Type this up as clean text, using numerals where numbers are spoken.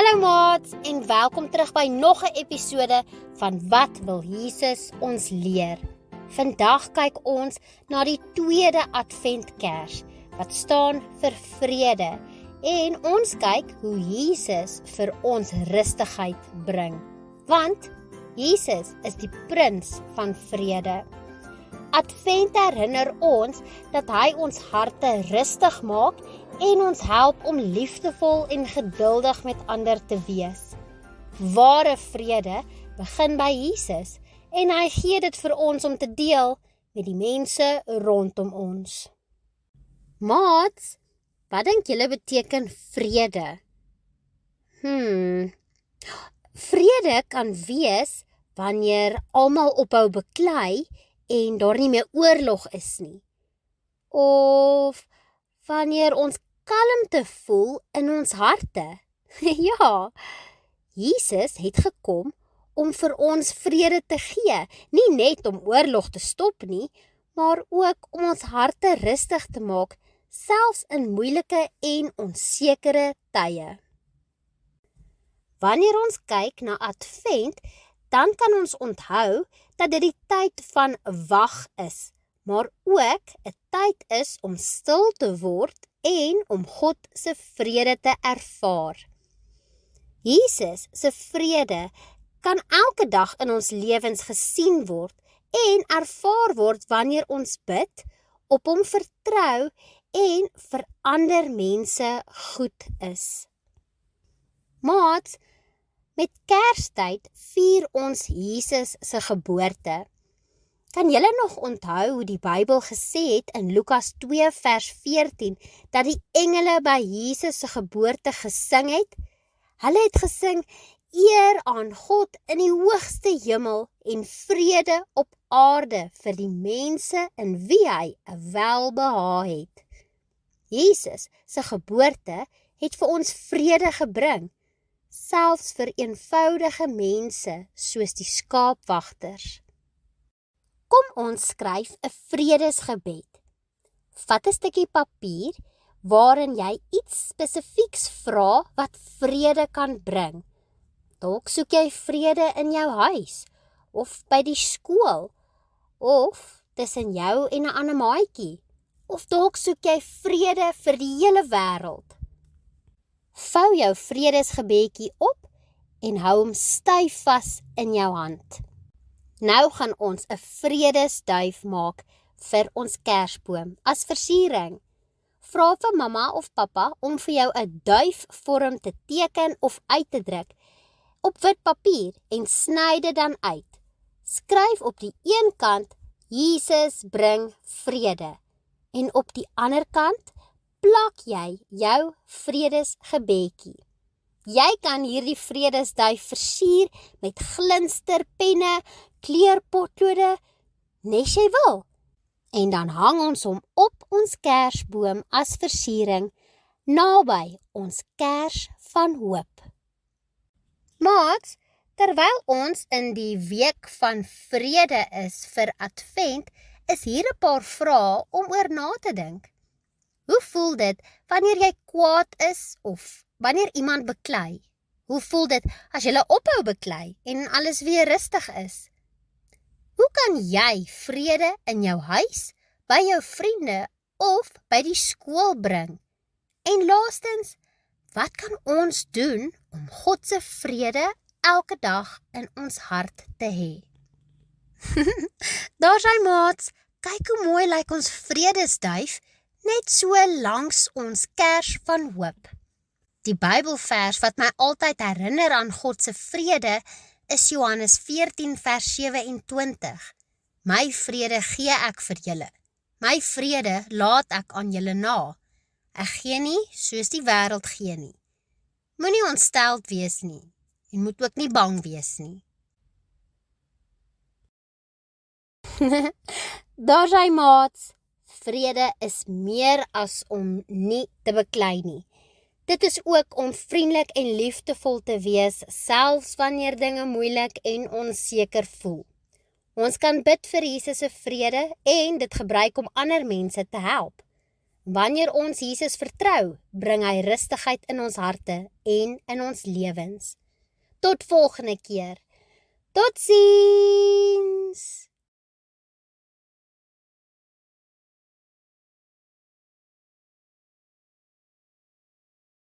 Hallo maats en welkom terug by nog 'n episode van Wat wil Jesus ons leer? Vandag kyk ons na die tweede adventkers wat staan vir vrede en ons kyk hoe Jesus vir ons rustigheid bring. Want Jesus is die prins van vrede. Advent herinner ons dat hy ons harte rustig maak en ons help om liefdevol en geduldig met ander te wees. Ware vrede begin by Jesus en hy gee dit vir ons om te deel met die mense rondom ons. Maats, wat dink julle beteken vrede? Vrede kan wees wanneer almal ophou beklei en daar nie meer oorlog is nie. Of wanneer ons kalmte voel in ons harte. Ja, Jesus het gekom om vir ons vrede te gee, nie net om oorlog te stop nie, maar ook om ons harte rustig te maak, selfs in moeilike en onsekere tye. Wanneer ons kyk na Advent, dan kan ons onthou dat dit die tyd van wag is, maar ook 'n tyd is om stil te word en om God se vrede te ervaar. Jesus se vrede kan elke dag in ons lewens gesien word en ervaar word wanneer ons bid, op hom vertrou en vir ander mense goed is. Maats, met Kerstyd vier ons Jesus se geboorte. Kan julle nog onthou hoe die Bybel gesê het in Lukas 2 vers 14 dat die engele by Jesus se geboorte gesing het? Hulle het gesing, eer aan God in die hoogste hemel en vrede op aarde vir die mense in wie hy 'n welbehae het. Jesus se geboorte het vir ons vrede gebring, selfs vir eenvoudige mense soos die skaapwagters. Kom ons skryf 'n vredesgebed. Vat 'n stukkie papier waarin jy iets spesifieks vra wat vrede kan bring. Dalk soek jy vrede in jou huis, of by die skool, of tussen jou en 'n ander maatjie, of dalk soek jy vrede vir die hele wêreld. Vou jou vredesgebedjie op en hou hom styf vas in jou hand. Nou gaan ons 'n vredesduif maak vir ons kersboom as versiering. Vra vir mamma of pappa om vir jou 'n duifvorm te teken of uit te druk op wit papier en sny dit dan uit. Skryf op die een kant, Jesus bring vrede, en op die ander kant plak jy jou vredesgebedjie. Jy kan hierdie vredesduif versier met glinsterpenne, kleurpotlode, nes jy wil. En dan hang ons hom op ons kersboom as versiering, naby ons kers van hoop. Maats, terwyl ons in die week van vrede is vir Advent, is hier 'n paar vrae om oor na te dink. Hoe voel dit wanneer jy kwaad is of wanneer iemand beklei? Hoe voel dit as jy ophou beklei en alles weer rustig is? Hoe kan jy vrede in jou huis, by jou vriende of by die skool bring? En laastens, wat kan ons doen om God se vrede elke dag in ons hart te hê? Daar's hy maats, kyk hoe mooi lyk ons vredesduif, net so langs ons kers van hoop. Die Bybelvers wat my altyd herinner aan God se vrede is Johannes 14 vers 27. My vrede gee ek vir julle. My vrede laat ek aan julle na. Ek gee nie soos die wêreld gee nie. Moenie ontsteld wees nie en moet ook nie bang wees nie. Daar's hy maats. Vrede is meer as om nie te beklei nie. Dit is ook om vriendelik en liefdevol te wees, selfs wanneer dinge moeilik en onseker voel. Ons kan bid vir Jesus se vrede en dit gebruik om ander mense te help. Wanneer ons Jesus vertrou, bring hy rustigheid in ons harte en in ons lewens. Tot volgende keer. Totsiens!